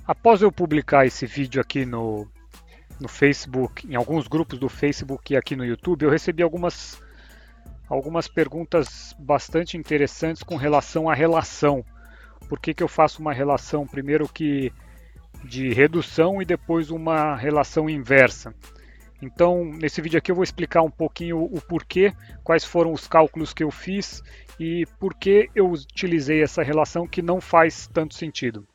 Após eu publicar esse vídeo aqui no Facebook, em alguns grupos do Facebook e aqui no YouTube, eu recebi algumas perguntas bastante interessantes com relação à relação. Por que eu faço uma relação primeiro que de redução e depois uma relação inversa? Então, nesse vídeo aqui eu vou explicar um pouquinho o porquê, quais foram os cálculos que eu fiz e por que eu utilizei essa relação que não faz tanto sentido.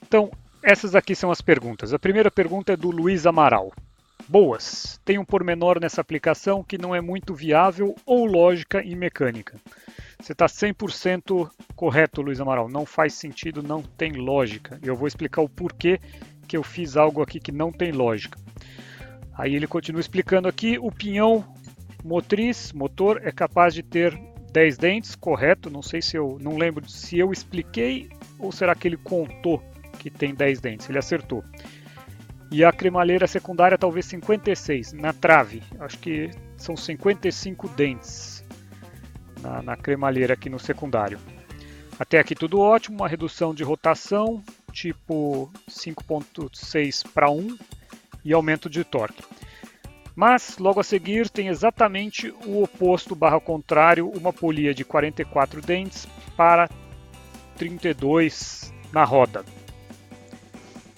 Então, essas aqui são as perguntas. A primeira pergunta é do Luiz Amaral. Boas, tem um pormenor nessa aplicação que não é muito viável ou lógica em mecânica. Você está 100% correto, Luiz Amaral. Não faz sentido, não tem lógica. Eu vou explicar o porquê que eu fiz algo aqui que não tem lógica. Aí ele continua explicando aqui, o pinhão motor, é capaz de ter 10 dentes, correto? Não sei se eu não lembro se eu expliquei ou será que ele contou que tem 10 dentes. Ele acertou. E a cremalheira secundária talvez 56 na trave. Acho que são 55 dentes na cremalheira aqui no secundário. Até aqui tudo ótimo, uma redução de rotação, tipo 5.6 para 1 e aumento de torque. Mas logo a seguir tem exatamente o oposto barra contrário, uma polia de 44 dentes para 32 na roda.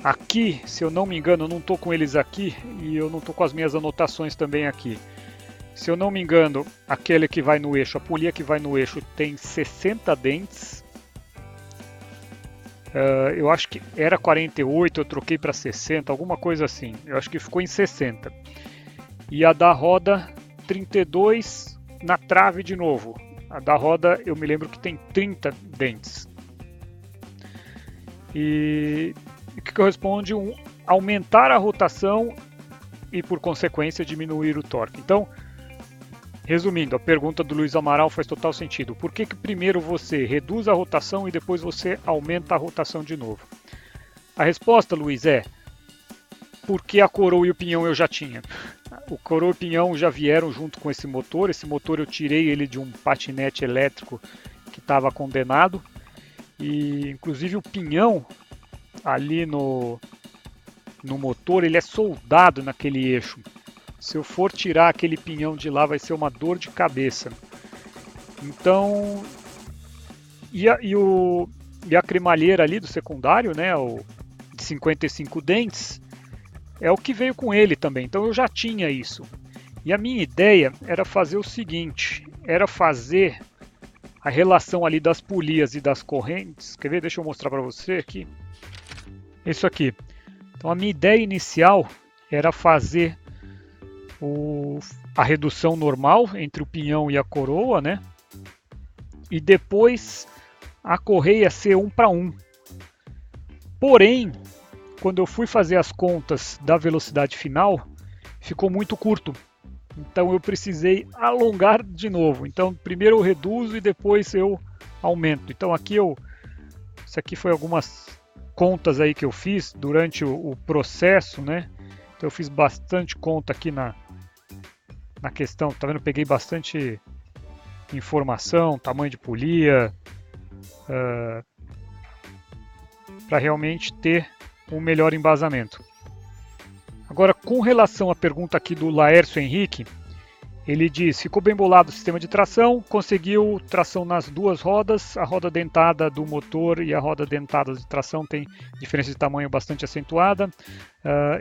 Aqui, se eu não me engano, eu não estou com eles aqui e eu não estou com as minhas anotações também aqui. Se eu não me engano, aquele que vai no eixo, a polia que vai no eixo tem 60 dentes. Eu acho que era 48, eu troquei para 60, alguma coisa assim. Eu acho que ficou em 60. E a da roda, 32 na trave de novo. A da roda, eu me lembro que tem 30 dentes. E o que corresponde a aumentar a rotação e, por consequência, diminuir o torque. Então, resumindo, a pergunta do Luiz Amaral faz total sentido. Por que primeiro você reduz a rotação e depois você aumenta a rotação de novo? A resposta, Luiz, é porque a coroa e o pinhão eu já tinha. O coroa e o pinhão já vieram junto com esse motor. Esse motor eu tirei ele de um patinete elétrico que estava condenado. E, inclusive, o pinhão ali no motor, ele é soldado naquele eixo. Se eu for tirar aquele pinhão de lá, vai ser uma dor de cabeça. Então, e a cremalheira ali do secundário, né, o de 55 dentes, é o que veio com ele também. Então eu já tinha isso. E a minha ideia era fazer o seguinte, era fazer a relação ali das polias e das correntes. Quer ver? Deixa eu mostrar para você aqui. Isso aqui. Então a minha ideia inicial era fazer a redução normal entre o pinhão e a coroa, né? E depois a correia ser 1 para 1. Porém, quando eu fui fazer as contas da velocidade final, ficou muito curto. Então eu precisei alongar de novo. Então primeiro eu reduzo e depois eu aumento. Então aqui isso aqui foi algumas contas aí que eu fiz durante o processo, né? Então eu fiz bastante conta aqui na questão, tá vendo? Eu peguei bastante informação, tamanho de polia, para realmente ter um melhor embasamento. Agora, com relação à pergunta aqui do Laércio Henrique, ele diz, ficou bem bolado o sistema de tração, conseguiu tração nas duas rodas, a roda dentada do motor e a roda dentada de tração tem diferença de tamanho bastante acentuada,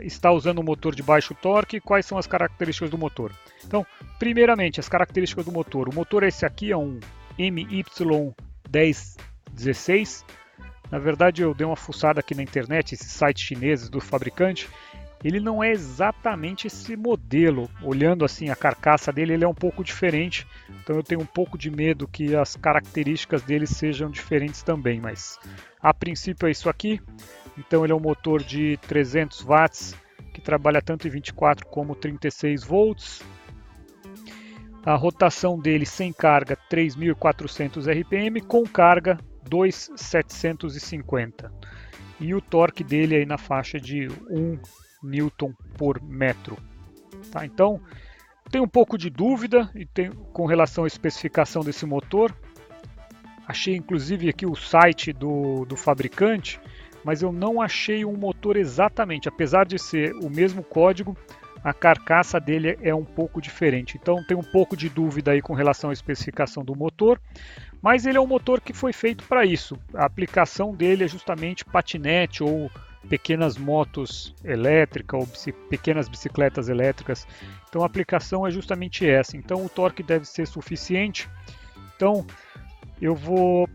está usando um motor de baixo torque, quais são as características do motor? Então, primeiramente, as características do motor. O motor esse aqui é um MY1016, na verdade eu dei uma fuçada aqui na internet, esses sites chineses do fabricante, ele não é exatamente esse modelo. Olhando assim a carcaça dele, ele é um pouco diferente. Então eu tenho um pouco de medo que as características dele sejam diferentes também. Mas a princípio é isso aqui. Então ele é um motor de 300 watts que trabalha tanto em 24 como 36 volts. A rotação dele sem carga 3.400 RPM, com carga 2.750. E o torque dele aí na faixa de 1 Newton por metro. Tá? Então, tem um pouco de dúvida com relação à especificação desse motor. achei inclusive aqui o site do fabricante, mas eu não achei um motor exatamente, apesar de ser o mesmo código, a carcaça dele é um pouco diferente. Então tem um pouco de dúvida aí com relação à especificação do motor, mas ele é um motor que foi feito para isso. A aplicação dele é justamente patinete ou pequenas motos elétricas ou pequenas bicicletas elétricas. Então a aplicação é justamente essa. Então o torque deve ser suficiente. Então eu vou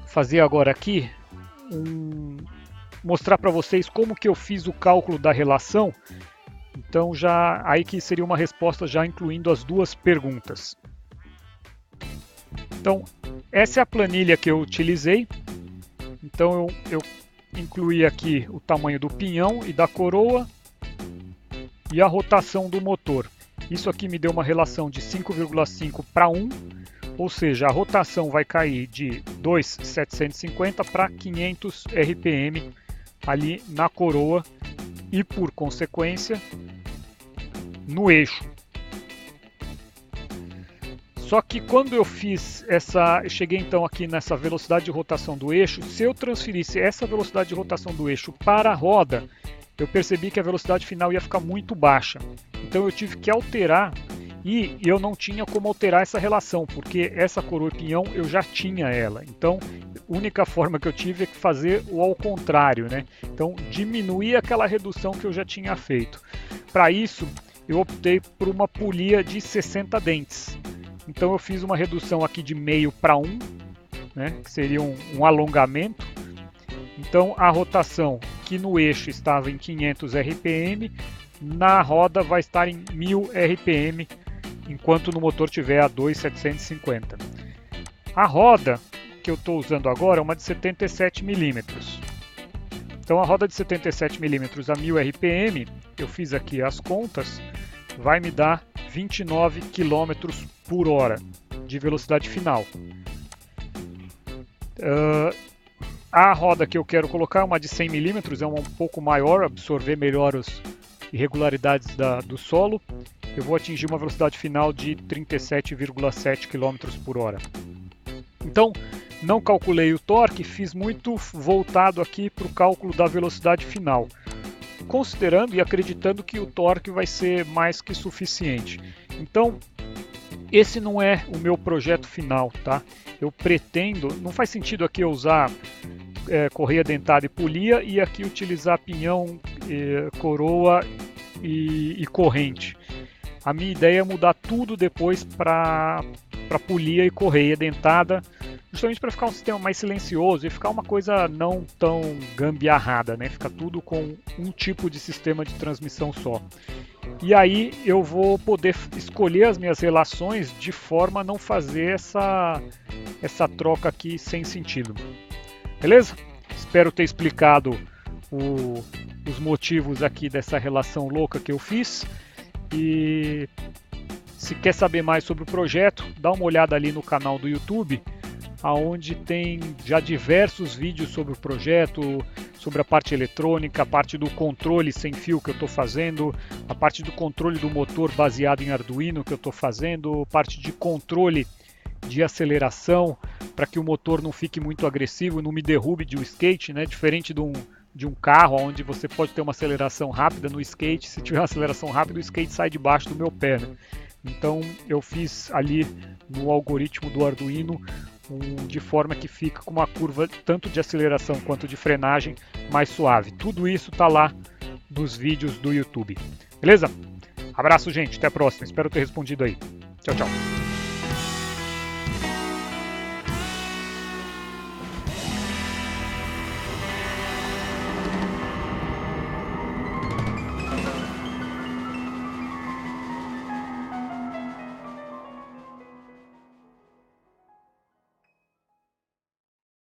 fazer agora aqui mostrar para vocês como que eu fiz o cálculo da relação. Então já aí que seria uma resposta já incluindo as duas perguntas. Então essa é a planilha que eu utilizei. Então eu incluí aqui o tamanho do pinhão e da coroa e a rotação do motor. Isso aqui me deu uma relação de 5,5 para 1, ou seja, a rotação vai cair de 2.750 para 500 RPM ali na coroa e, por consequência, no eixo. Só que quando eu fiz eu cheguei então aqui nessa velocidade de rotação do eixo, se eu transferisse essa velocidade de rotação do eixo para a roda, eu percebi que a velocidade final ia ficar muito baixa. Então eu tive que alterar e eu não tinha como alterar essa relação, porque essa coroa e pinhão eu já tinha ela. Então a única forma que eu tive é fazer o ao contrário, né? Então diminuir aquela redução que eu já tinha feito. Para isso eu optei por uma polia de 60 dentes. Então eu fiz uma redução aqui de meio para 1, né, que seria um alongamento. Então a rotação que no eixo estava em 500 RPM, na roda vai estar em 1000 RPM, enquanto no motor tiver a 2.750. A roda que eu estou usando agora é uma de 77 mm. Então a roda de 77 mm a 1000 RPM, eu fiz aqui as contas, vai me dar 29 km por hora de velocidade final. A roda que eu quero colocar é uma de 100 mm, é um pouco maior, absorver melhor as irregularidades do solo. Eu vou atingir uma velocidade final de 37,7 km por hora. Então, não calculei o torque, fiz muito voltado aqui para o cálculo da velocidade final, considerando e acreditando que o torque vai ser mais que suficiente. Então, esse não é o meu projeto final, tá? Eu pretendo, não faz sentido aqui eu usar correia dentada e polia e aqui utilizar pinhão, coroa e corrente. A minha ideia é mudar tudo depois para polia e correia dentada, justamente para ficar um sistema mais silencioso e ficar uma coisa não tão gambiarrada, né? Ficar tudo com um tipo de sistema de transmissão só. E aí eu vou poder escolher as minhas relações de forma a não fazer essa troca aqui sem sentido. Beleza? Espero ter explicado os motivos aqui dessa relação louca que eu fiz. E se quer saber mais sobre o projeto, dá uma olhada ali no canal do YouTube, onde tem já diversos vídeos sobre o projeto, sobre a parte eletrônica, a parte do controle sem fio que eu estou fazendo, a parte do controle do motor baseado em Arduino que eu estou fazendo, a parte de controle de aceleração para que o motor não fique muito agressivo, não me derrube de um skate, né? Diferente de um carro onde você pode ter uma aceleração rápida, no skate, se tiver uma aceleração rápida, o skate sai debaixo do meu pé, né? Então eu fiz ali no algoritmo do Arduino de forma que fica com uma curva tanto de aceleração quanto de frenagem mais suave. Tudo isso está lá nos vídeos do YouTube. Beleza? Abraço, gente. Até a próxima. Espero ter respondido aí. Tchau, tchau.